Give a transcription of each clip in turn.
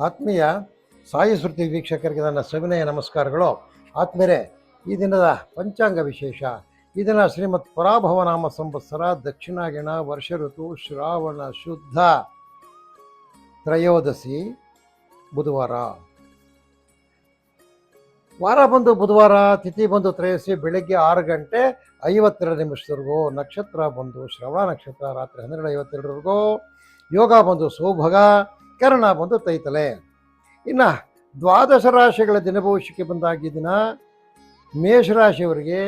ಆತ್ಮೀಯ ಸಾಯಿ ಶ್ರುತಿ ವೀಕ್ಷಕರಿಗೆ ನನ್ನ ಸವಿನಯ ನಮಸ್ಕಾರಗಳು. ಆತ್ಮೀಯರೇ, ಈ ದಿನದ ಪಂಚಾಂಗ ವಿಶೇಷ. ಈ ದಿನ ಶ್ರೀಮತ್ ಪರಾಭವನಾಮ ಸಂವತ್ಸರ ದಕ್ಷಿಣಾಯಣ ವರ್ಷ ಋತು ಶ್ರಾವಣ ಶುದ್ಧ ತ್ರಯೋದಶಿ ಬುಧವಾರ. ವಾರ ಬಂದು ಬುಧವಾರ, ತಿಥಿ ಬಂದು ತ್ರಯೋದಶಿ ಬೆಳಗ್ಗೆ 6:52 ನಕ್ಷತ್ರ ಬಂದು ಶ್ರವಣ ನಕ್ಷತ್ರ ರಾತ್ರಿ 12:52. ಯೋಗ ಬಂದು ಸೌಭಗ, ಕರ್ಣ ಬಂದು ತೈತಲೆ. ಇನ್ನು ದ್ವಾದಶ ರಾಶಿಗಳ ದಿನಭವಿಷ್ಯಕ್ಕೆ ಬಂದಾಗ ಈ ದಿನ ಮೇಷರಾಶಿಯವರಿಗೆ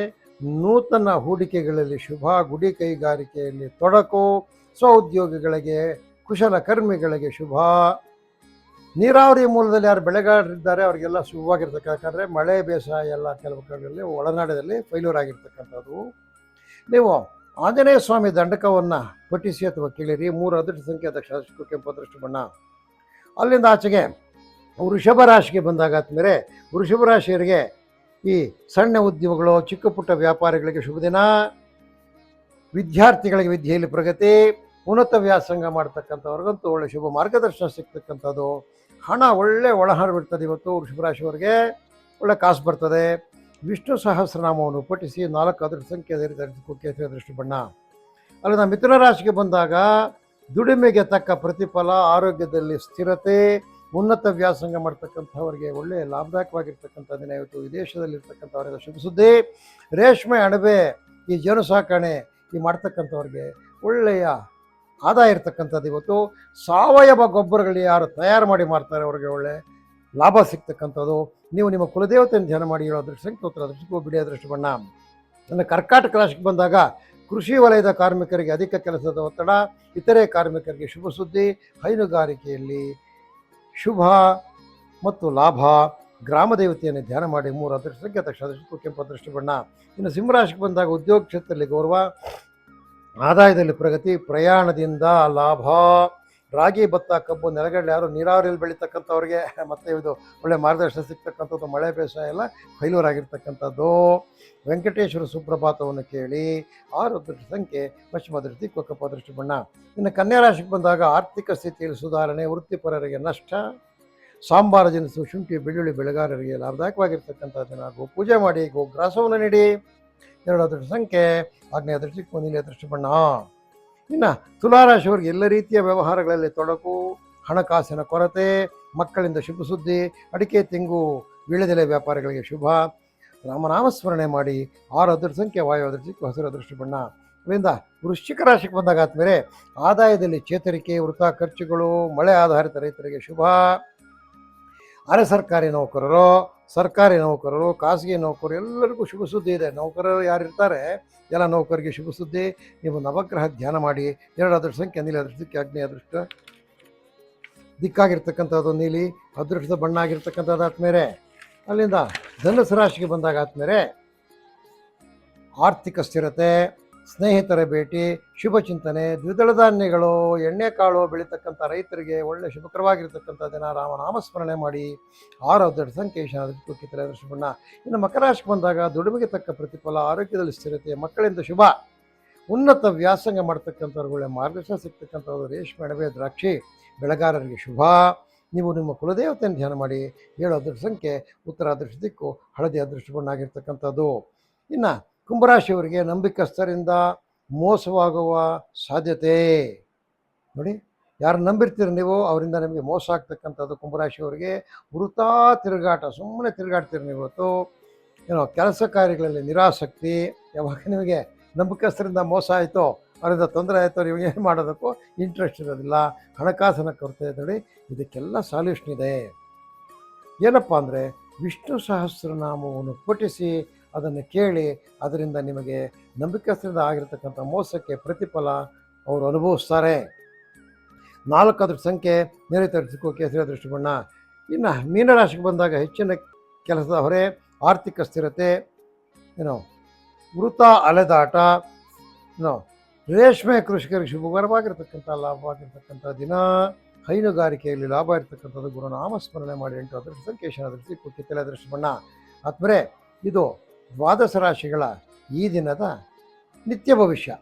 ನೂತನ ಹೂಡಿಕೆಗಳಲ್ಲಿ ಶುಭ, ಗುಡಿ ಕೈಗಾರಿಕೆಯಲ್ಲಿ ತೊಡಕು, ಸ್ವಉದ್ಯೋಗಿಗಳಿಗೆ, ಕುಶಲಕರ್ಮಿಗಳಿಗೆ ಶುಭ. ನೀರಾವರಿ ಮೂಲದಲ್ಲಿ ಯಾರು ಬೆಳೆಗಾರರಿದ್ದಾರೆ ಅವರಿಗೆಲ್ಲ ಶುಭವಾಗಿರ್ತಕ್ಕ, ಯಾಕಂದರೆ ಮಳೆ ಬೇಸಾಯ ಎಲ್ಲ ಕೆಲವು ಕಡೆಗಳಲ್ಲಿ ಒಳನಾಡಿನಲ್ಲಿ ಫೈಲ್ಯೂರ್ ಆಗಿರ್ತಕ್ಕಂಥದ್ದು. ನೀವು ಆಂಜನೇಯ ಸ್ವಾಮಿ ದಂಡಕವನ್ನು ಪಠಿಸಿ ಅಥವಾ ಕೇಳಿರಿ. 3 ಅದೃಷ್ಟ ಸಂಖ್ಯೆ ದಕ್ಷಿಣ ಕೆಂಪು ಅದೃಷ್ಟ ಬಣ್ಣ. ಅಲ್ಲಿಂದ ಆಚೆಗೆ ವೃಷಭ ರಾಶಿಗೆ ಬಂದಾಗ ಆದ್ಮೇಲೆ ವೃಷಭ ರಾಶಿಯವರಿಗೆ ಈ ಸಣ್ಣ ಉದ್ಯಮಗಳು, ಚಿಕ್ಕ ಪುಟ್ಟ ವ್ಯಾಪಾರಿಗಳಿಗೆ ಶುಭ ದಿನ. ವಿದ್ಯಾರ್ಥಿಗಳಿಗೆ ವಿದ್ಯೆಯಲ್ಲಿ ಪ್ರಗತಿ, ಉನ್ನತ ವ್ಯಾಸಂಗ ಮಾಡ್ತಕ್ಕಂಥವ್ರಿಗಂತೂ ಒಳ್ಳೆ ಶುಭ ಮಾರ್ಗದರ್ಶನ ಸಿಗ್ತಕ್ಕಂಥದ್ದು. ಹಣ ಒಳ್ಳೆ ಒಳಹರಿವಿರ್ತದೆ. ಇವತ್ತು ವೃಷಭ ರಾಶಿಯವರಿಗೆ ಒಳ್ಳೆ ಕಾಸು ಬರ್ತದೆ. ವಿಷ್ಣು ಸಹಸ್ರನಾಮವನ್ನು ಪಠಿಸಿ. 4 ಅದೃಷ್ಟ ಸಂಖ್ಯೆ ಕೇಸರಿ ಅದೃಷ್ಟ ಬಣ್ಣ. ಅಲ್ಲಿಂದ ಮಿಥುನ ರಾಶಿಗೆ ಬಂದಾಗ ದುಡಿಮೆಗೆ ತಕ್ಕ ಪ್ರತಿಫಲ, ಆರೋಗ್ಯದಲ್ಲಿ ಸ್ಥಿರತೆ, ಉನ್ನತ ವ್ಯಾಸಂಗ ಮಾಡ್ತಕ್ಕಂಥವ್ರಿಗೆ ಒಳ್ಳೆಯ ಲಾಭದಾಯಕವಾಗಿರ್ತಕ್ಕಂಥ ದಿನ ಇವತ್ತು. ವಿದೇಶದಲ್ಲಿರ್ತಕ್ಕಂಥವ್ರಿಗೆ ಶುಭ ಸುದ್ದಿ. ರೇಷ್ಮೆ, ಅಣಬೆ, ಈ ಜೇನು ಸಾಕಣೆ ಈ ಮಾಡ್ತಕ್ಕಂಥವ್ರಿಗೆ ಒಳ್ಳೆಯ ಆದಾಯ ಇರ್ತಕ್ಕಂಥದ್ದು ಇವತ್ತು. ಸಾವಯವ ಗೊಬ್ಬರಗಳು ಯಾರು ತಯಾರು ಮಾಡಿ ಮಾಡ್ತಾರೆ ಅವ್ರಿಗೆ ಒಳ್ಳೆ ಲಾಭ ಸಿಗ್ತಕ್ಕಂಥದ್ದು. ನೀವು ನಿಮ್ಮ ಕುಲದೇವತೆಯನ್ನು ಧ್ಯಾನ ಮಾಡಿ. 7 ಅದೃಷ್ಟ ಸಂಖ್ಯೆ ಉತ್ತರ ಅದೃಷ್ಟಕ್ಕೂ ಬಿಡಿ ಅದೃಷ್ಟ ಬಣ್ಣ. ನನ್ನ ಕರ್ಕಾಟಕ ರಾಶಿಗೆ ಬಂದಾಗ ಕೃಷಿ ವಲಯದ ಕಾರ್ಮಿಕರಿಗೆ ಅಧಿಕ ಕೆಲಸದ ಒತ್ತಡ, ಇತರೆ ಕಾರ್ಮಿಕರಿಗೆ ಶುಭ ಸುದ್ದಿ. ಹೈನುಗಾರಿಕೆಯಲ್ಲಿ ಶುಭ ಮತ್ತು ಲಾಭ. ಗ್ರಾಮ ದೇವತೆಯನ್ನು ಧ್ಯಾನ ಮಾಡಿ. 3 ಅದೃಷ್ಟ ಸಂಖ್ಯೆ ದಕ್ಷಿಣ ಅದೃಷ್ಟಕ್ಕೂ ಕೆಂಪು ಅದೃಷ್ಟ ಬಣ್ಣ. ಇನ್ನು ಸಿಂಹರಾಶಿಗೆ ಬಂದಾಗ ಉದ್ಯೋಗ ಕ್ಷೇತ್ರದಲ್ಲಿ ಗೌರವ, ಆದಾಯದಲ್ಲಿ ಪ್ರಗತಿ, ಪ್ರಯಾಣದಿಂದ ಲಾಭ. ರಾಗಿ, ಭತ್ತ, ಕಬ್ಬು, ನೆಲಗಡಲೆ ಯಾರು ನೀರಾವರಿಯಲ್ಲಿ ಬೆಳೀತಕ್ಕಂಥವ್ರಿಗೆ ಮತ್ತೆ ಇದು ಒಳ್ಳೆ ಮಾರ್ಗದರ್ಶನ ಸಿಗ್ತಕ್ಕಂಥದ್ದು. ಮಳೆ ಬೇಸಾಯ ಎಲ್ಲ ಫೈಲ್ಯೂರ್ ಆಗಿರ್ತಕ್ಕಂಥದ್ದು. ವೆಂಕಟೇಶ್ವರ ಸುಪ್ರಭಾತವನ್ನು ಕೇಳಿ. 6 ಅದೃಷ್ಟ ಸಂಖ್ಯೆ ಪಶ್ಚಿಮ ದೃಷ್ಟಿ ಕಪ್ಪು ಅದೃಷ್ಟ ಬಣ್ಣ. ಇನ್ನು ಕನ್ಯಾ ರಾಶಿಗೆ ಬಂದಾಗ ಆರ್ಥಿಕ ಸ್ಥಿತಿಯಲ್ಲಿ ಸುಧಾರಣೆ, ವೃತ್ತಿಪರರಿಗೆ ನಷ್ಟ. ಸಾಂಬಾರ ದಿನಸು, ಶುಂಠಿ, ಬೆಳ್ಳುಳ್ಳಿ ಬೆಳೆಗಾರರಿಗೆ ಲಾಭದಾಯಕವಾಗಿರ್ತಕ್ಕಂಥ ದಿನ. ಗೋ ಪೂಜೆ ಮಾಡಿ, ಗೋಗ್ರಾಸವನ್ನು ನೀಡಿ. 2 ಅದೃಷ್ಟ ಸಂಖ್ಯೆ ಆಗ್ನೇಯ ದೃಷ್ಟಿಕ್ಕೂ ನೀಲಿ ಅದೃಷ್ಟ ಬಣ್ಣ. ಇನ್ನು ತುಲಾರಾಶಿಯವರಿಗೆ ಎಲ್ಲ ರೀತಿಯ ವ್ಯವಹಾರಗಳಲ್ಲಿ ತೊಡಕು, ಹಣಕಾಸಿನ ಕೊರತೆ, ಮಕ್ಕಳಿಂದ ಶುಭ ಸುದ್ದಿ. ಅಡಿಕೆ, ತೆಂಗು, ವೀಳ್ಯದೆಲೆ ವ್ಯಾಪಾರಿಗಳಿಗೆ ಶುಭ. ರಾಮನಾಮಸ್ಮರಣೆ ಮಾಡಿ. 6 ಅದೃಷ್ಟ ಸಂಖ್ಯೆ ವಾಯು ಅದೃಷ್ಟಕ್ಕೂ ಹಸಿರು ಅದೃಷ್ಟ ಬಣ್ಣ. ಅದರಿಂದ ವೃಶ್ಚಿಕ ರಾಶಿಗೆ ಬಂದಾಗ ಆದ್ಮೇಲೆ ಆದಾಯದಲ್ಲಿ ಚೇತರಿಕೆ, ವೃಥಾ ಖರ್ಚುಗಳು, ಮಳೆ ಆಧಾರಿತ ರೈತರಿಗೆ ಶುಭ. ಅರೆ ಸರ್ಕಾರಿ ನೌಕರರು, ಸರ್ಕಾರಿ ನೌಕರರು, ಖಾಸಗಿ ನೌಕರರು ಎಲ್ಲರಿಗೂ ಶುಭ ಸುದ್ದಿ ಇದೆ. ನೌಕರರು ಯಾರಿರ್ತಾರೆ ಎಲ್ಲ ನೌಕರಿಗೆ ಶುಭ ಸುದ್ದಿ. ನೀವು ನವಗ್ರಹ ಧ್ಯಾನ ಮಾಡಿ. 2 ಅದೃಷ್ಟ ಸಂಖ್ಯೆ ನೀಲಿ ಅದೃಷ್ಟಕ್ಕೆ ಆಗ್ನೇಯ ಅದೃಷ್ಟ ದಿಕ್ಕಾಗಿರ್ತಕ್ಕಂಥದ್ದು ನೀಲಿ ಅದೃಷ್ಟದ ಬಣ್ಣ ಆಗಿರ್ತಕ್ಕಂಥದ್ದು. ಆದ್ಮೇಲೆ ಅಲ್ಲಿಂದ ಧನುಸು ರಾಶಿಗೆ ಬಂದಾಗ ಆದ್ಮೇಲೆ ಆರ್ಥಿಕ ಸ್ಥಿರತೆ, ಸ್ನೇಹಿತರ ಭೇಟಿ, ಶುಭ ಚಿಂತನೆ. ದ್ವಿದಳ ಧಾನ್ಯಗಳು, ಎಣ್ಣೆಕಾಳು ಬೆಳೀತಕ್ಕಂಥ ರೈತರಿಗೆ ಒಳ್ಳೆ ಶುಭಕರವಾಗಿರ್ತಕ್ಕಂಥ ದಿನ. ರಾಮನಾಮಸ್ಮರಣೆ ಮಾಡಿ. 6 ಅದೃಷ್ಟ ಸಂಖ್ಯೆ ಅದೃಷ್ಟಕ್ಕೂ ಕಿತ್ತಲೆ ಅದೃಷ್ಟ ಬಣ್ಣ. ಇನ್ನು ಮಕರ ರಾಶಿಗೆ ಬಂದಾಗ ದುಡಿಮೆಗೆ ತಕ್ಕ ಪ್ರತಿಫಲ, ಆರೋಗ್ಯದಲ್ಲಿ ಸ್ಥಿರತೆ, ಮಕ್ಕಳಿಂದ ಶುಭ, ಉನ್ನತ ವ್ಯಾಸಂಗ ಮಾಡ್ತಕ್ಕಂಥವ್ರಿಗೆ ಒಳ್ಳೆ ಮಾರ್ಗದರ್ಶನ ಸಿಗ್ತಕ್ಕಂಥದ್ದು. ರೇಷ್ಮೆ, ಅಣಬೆ, ದ್ರಾಕ್ಷಿ ಬೆಳೆಗಾರರಿಗೆ ಶುಭ. ನೀವು ನಿಮ್ಮ ಕುಲದೇವತೆಯನ್ನು ಧ್ಯಾನ ಮಾಡಿ. 7 ಅದೃಷ್ಟ ಸಂಖ್ಯೆ ಉತ್ತರ ಅದೃಷ್ಟ ದಿಕ್ಕು ಹಳದಿ ಅದೃಷ್ಟ ಬಣ್ಣ ಆಗಿರ್ತಕ್ಕಂಥದ್ದು. ಇನ್ನು ಕುಂಭರಾಶಿಯವರಿಗೆ ನಂಬಿಕಸ್ಥರಿಂದ ಮೋಸವಾಗುವ ಸಾಧ್ಯತೆ. ನೋಡಿ, ಯಾರು ನಂಬಿರ್ತೀರಿ ನೀವು ಅವರಿಂದ ನಿಮಗೆ ಮೋಸ ಆಗ್ತಕ್ಕಂಥದ್ದು. ಕುಂಭರಾಶಿಯವರಿಗೆ ವೃಥಾ ತಿರುಗಾಟ, ಸುಮ್ಮನೆ ತಿರುಗಾಡ್ತೀರಿ ನೀವು. ಇವತ್ತು ಏನೋ ಕೆಲಸ ಕಾರ್ಯಗಳಲ್ಲಿ ನಿರಾಸಕ್ತಿ. ಯಾವಾಗ ನಿಮಗೆ ನಂಬಿಕಸ್ಥರಿಂದ ಮೋಸ ಆಯಿತೋ, ಅವರಿಂದ ತೊಂದರೆ ಆಯಿತೋ, ನೀವು ಏನು ಮಾಡೋದಕ್ಕೂ ಇಂಟ್ರೆಸ್ಟ್ ಇರೋದಿಲ್ಲ. ಹಣಕಾಸಿನ ಕೊರತೆ ನೋಡಿ. ಇದಕ್ಕೆಲ್ಲ ಸಾಲ್ಯೂಷನ್ ಇದೆ. ಏನಪ್ಪ ಅಂದರೆ ವಿಷ್ಣು ಸಹಸ್ರನಾಮವನ್ನು ಪಠಿಸಿ, ಅದನ್ನು ಕೇಳಿ. ಅದರಿಂದ ನಿಮಗೆ ನಂಬಿಕಸ್ಥರಿಂದ ಆಗಿರ್ತಕ್ಕಂಥ ಮೋಸಕ್ಕೆ ಪ್ರತಿಫಲ ಅವರು ಅನುಭವಿಸ್ತಾರೆ. 4 ಅದೃಷ್ಟ ಸಂಖ್ಯೆ ನೀಲಿ ಅದೃಷ್ಟಕ್ಕೂ ಕೇಸರಿ ಅದೃಷ್ಟ ಬಣ್ಣ. ಇನ್ನು ಮೀನರಾಶಿಗೆ ಬಂದಾಗ ಹೆಚ್ಚಿನ ಕೆಲಸದ ಹೊರೆ, ಆರ್ಥಿಕ ಸ್ಥಿರತೆ, ವೃಥಾ ಅಲೆದಾಟ. ರೇಷ್ಮೆ ಕೃಷಿಕರಿಗೆ ಶುಭಕರವಾಗಿರ್ತಕ್ಕಂಥ ಲಾಭವಾಗಿರ್ತಕ್ಕಂಥ ದಿನ. ಹೈನುಗಾರಿಕೆಯಲ್ಲಿ ಲಾಭ ಇರ್ತಕ್ಕಂಥದ್ದು. ಗುರುನಾಮಸ್ಮರಣೆ ಮಾಡಿ. 8 ಅದೃಷ್ಟ ಸಂಖ್ಯೆ ಅದೃಷ್ಟಕ್ಕೂ ಕಿತ್ತಲೆ ಅದೃಷ್ಟ ಬಣ್ಣ. ಆದ್ಮೇಲೆ ಇದು ದ್ವಾದಶ ರಾಶಿಗಳ ಈ ದಿನದ ನಿತ್ಯ ಭವಿಷ್ಯ.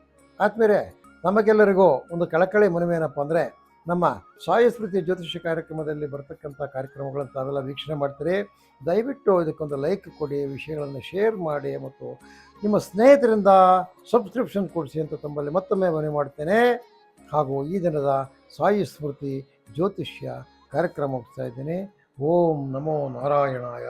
ಆದ್ಮೇಲೆ ನಮಗೆಲ್ಲರಿಗೂ ಒಂದು ಕಳಕಳಿ ಮನವಿ ಏನಪ್ಪ ಅಂದರೆ, ನಮ್ಮ ಸಾಯಿ ಸ್ಮೃತಿ ಜ್ಯೋತಿಷ್ಯ ಕಾರ್ಯಕ್ರಮದಲ್ಲಿ ಬರ್ತಕ್ಕಂಥ ಕಾರ್ಯಕ್ರಮಗಳನ್ನು ತಾವೆಲ್ಲ ವೀಕ್ಷಣೆ ಮಾಡ್ತೀರಿ. ದಯವಿಟ್ಟು ಇದಕ್ಕೊಂದು ಲೈಕ್ ಕೊಡಿ, ವಿಷಯಗಳನ್ನು ಶೇರ್ ಮಾಡಿ ಮತ್ತು ನಿಮ್ಮ ಸ್ನೇಹಿತರಿಂದ ಸಬ್ಸ್ಕ್ರಿಪ್ಷನ್ ಕೊಡಿಸಿ ಅಂತ ತಮ್ಮಲ್ಲಿ ಮತ್ತೊಮ್ಮೆ ಮನವಿ ಮಾಡ್ತೇನೆ. ಹಾಗೂ ಈ ದಿನದ ಸಾಯಿ ಸ್ಮೃತಿ ಜ್ಯೋತಿಷ್ಯ ಕಾರ್ಯಕ್ರಮ ಮುಗಿಸ್ತಾ ಇದ್ದೀನಿ. ಓಂ ನಮೋ ನಾರಾಯಣಾಯ.